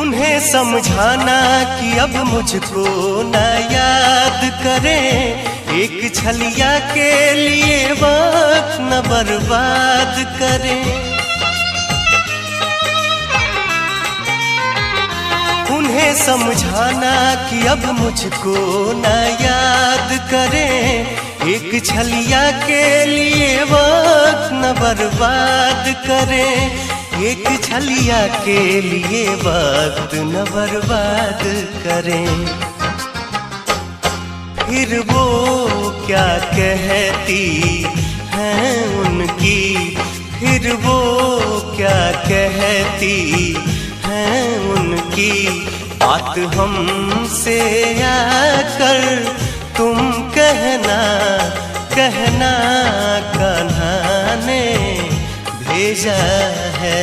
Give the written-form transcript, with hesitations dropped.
उन्हें समझाना कि अब मुझको न याद करें, एक छलिया के लिए वक्त न बर्बाद करें। उन्हें समझाना कि अब मुझको न याद करें, एक छलिया के लिए वक्त न बर्बाद करें, एक छलिया के लिए वक्त न बर्बाद करें। फिर वो क्या कहती हैं उनकी, फिर वो क्या कहती हैं उनकी, बात हमसे आकर तुम कहना, कहना कान्हा ने भेजा है।